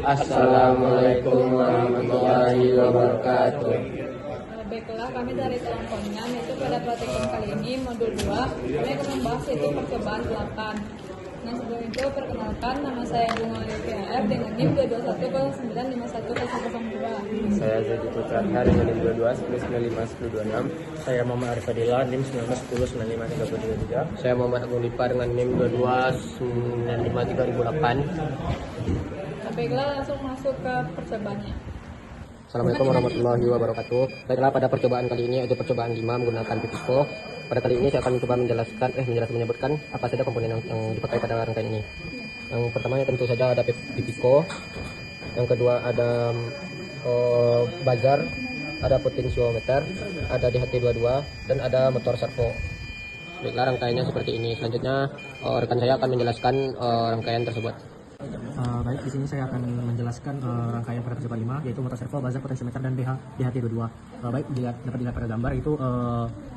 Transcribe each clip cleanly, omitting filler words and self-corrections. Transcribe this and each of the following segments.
Assalamualaikum warahmatullahi wabarakatuh. Baiklah, kami dari Telkomnya, yaitu pada praktikum kali ini modul 2 kami akan membahas yaitu percobaan 8. Nah, sebelum itu perkenalkan, nama saya Bunga PR dengan NIM 22109510002. Saya Zaki Putra dengan NIM 22 Saya Muhammad Arif Fadila, NIM 1910 95 333. Saya Muhammad Agung Lipa dengan NIM 22 Baiklah, langsung masuk ke percobaannya. Assalamualaikum warahmatullahi wabarakatuh. Baiklah, pada percobaan kali ini yaitu percobaan 5 menggunakan pipisco. Pada kali ini saya akan mencoba menyebutkan apa saja komponen yang dipakai pada rangkaian ini. Yang pertama tentu saja ada pipisco. Yang kedua ada buzzer, ada potentiometer, ada DHT22 dan ada motor servo. Baiklah, rangkaiannya seperti ini. Selanjutnya rekan saya akan menjelaskan rangkaian tersebut. Baik, di sini saya akan menjelaskan rangkaian pada percobaan 5, yaitu motor servo, buzzer, potentiometer, dan DHT22. Baik, dapat dilihat pada gambar itu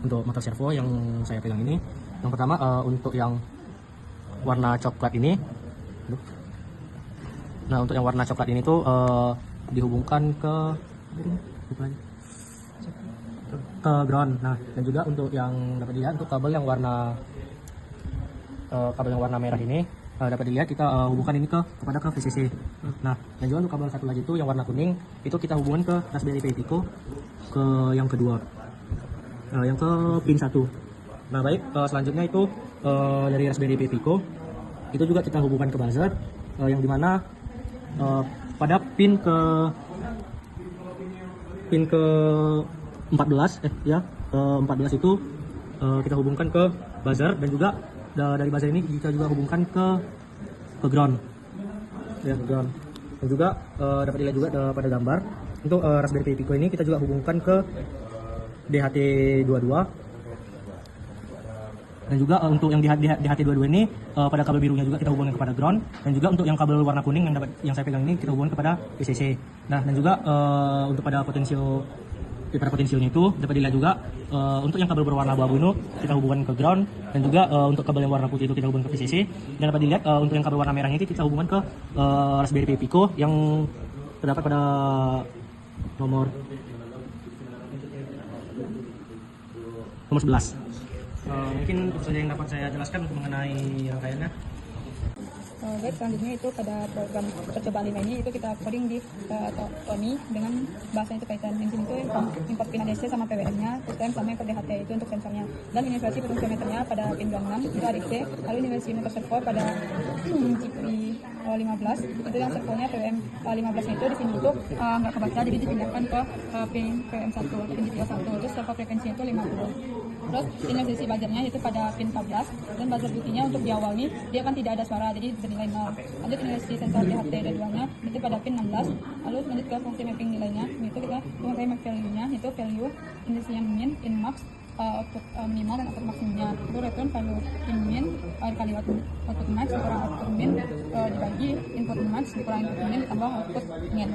untuk motor servo yang saya pegang ini. Yang pertama untuk yang warna coklat ini. Nah, untuk yang warna coklat ini tuh dihubungkan ke ground. Nah, dan juga untuk yang dapat dilihat untuk kabel yang warna merah ini dapat dilihat kita hubungkan ini kepada VCC. Nah, dan juga untuk kabel satu lagi itu yang warna kuning itu kita hubungkan ke Raspberry Pi Pico ke yang kedua, yang ke pin 1. Nah, baik, selanjutnya itu dari Raspberry Pi Pico itu juga kita hubungkan ke buzzer yang dimana pada pin ke 14 14 itu kita hubungkan ke buzzer, dan juga dari buzzer ini kita juga hubungkan ke ground, ya, ground. Dan juga dapat dilihat juga pada gambar untuk Raspberry Pi Pico ini kita juga hubungkan ke DHT22, dan juga untuk yang DHT22 ini pada kabel birunya juga kita hubungkan kepada ground, dan juga untuk yang kabel warna kuning yang saya pegang ini kita hubungkan kepada VCC. Nah, dan juga untuk pada potensionya itu dapat dilihat juga untuk yang kabel berwarna abu-abu itu kita hubungkan ke ground, dan juga untuk kabel yang warna putih itu kita hubungkan ke VCC, dan dapat dilihat untuk yang kabel warna merahnya itu kita hubungkan ke Raspberry Pi Pico yang terdapat pada nomor 11. Mungkin itu saja yang dapat saya jelaskan untuk mengenai rangkaiannya. Baik, selanjutnya itu pada program percobaan 5 ini itu kita coding di Tony dengan bahasa itu kaitan engine itu import pin ADC sama PWM-nya, sistem sama import DHT itu untuk sensornya, dan universal potentiometernya pada pin 26 itu ADC, lalu universal motor servo pada GP 15 itu yang servonya PWM 15 itu di sini itu nggak kebaca, jadi dipindahkan ke pin PWM 1 atau pin GPO 1, terus servo frekuensinya itu 50. Terus universal buzzernya itu pada pin 14, dan buzzer buktinya untuk di awal nih dia kan tidak ada suara, jadi bernilai 0. Lanjut universal sensor DHT22 nya itu pada pin 16. Lalu lanjut ke fungsi mapping nilainya, itu kita memakai map value-nya, itu value indisinya min, in max, output minimal dan output maksimumnya. Itu return value in min dikali output max dikurang output min dibagi input max dikurang input min ditambah output min.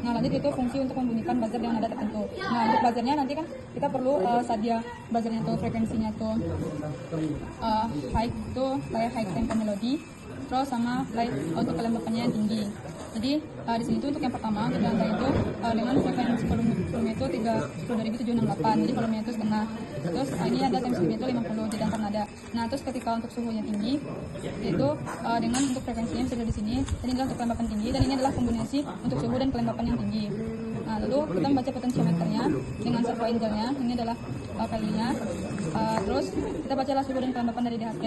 Nah, lanjut itu fungsi untuk membunyikan buzzer dengan nada tertentu. Nah, untuk buzzernya nanti kan kita perlu sadia buzzernya tuh frekuensinya tuh high itu layer high tempo melody, terus sama play untuk kelembapannya yang tinggi. Jadi di sini tuh untuk yang pertama untuk angka itu dengan frekuensi volume itu 32.768, jadi volumenya itu setengah. Terus ini ada time speed itu 50 jadi antar nada. Nah, terus ketika untuk suhunya tinggi yaitu dengan untuk frekuensinya bisa di sini, dan ini adalah untuk kelembapan tinggi, dan ini adalah kombinasi untuk suhu dan kelembapan yang tinggi. Nah, lalu kita membaca potentiometernya dengan servo angelnya, ini adalah value-nya. Terus kita bacalah suhu dan kelembapan dari DHT,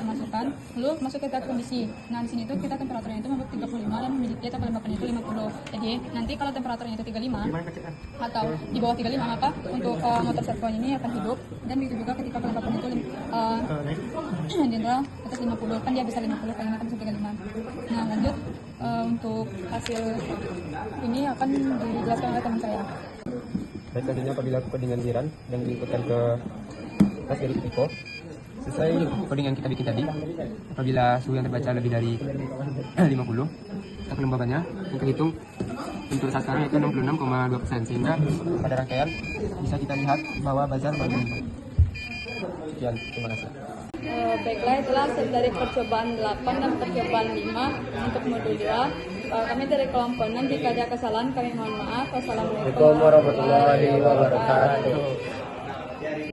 masukkan, lalu masuk ke tingkat kondisi. Nah, di sini itu kita temperaturnya itu memang 35 dan memiliki atau kelembapannya itu 50. Jadi nanti kalau temperaturnya itu 35 atau di bawah 35, maka untuk motor servo ini akan hidup, dan begitu juga ketika kelembapannya itu general atas 50, kan dia bisa 50 kali makan 35. Nah, lanjut untuk hasil ini akan dijelaskan oleh teman saya. Baik, selanjutnya apabila codingan giliran yang diikutkan ke Raspberry Pi Pico sesuai coding yang kita bikin tadi, apabila suhu yang terbaca lebih dari 50, kita kelembabannya kita hitung untuk saat sekarang yaitu 66,2%, sehingga pada rangkaian bisa kita lihat bahwa buzzer berbunyi. Sekian, terima kasih. Baiklah, itulah hasil dari percobaan 8 dan percobaan 5 untuk modul 2. Kami dari kelompok 6, jika ada kesalahan kami mohon maaf. Wassalamualaikum Assalamualaikum warahmatullahi wabarakatuh.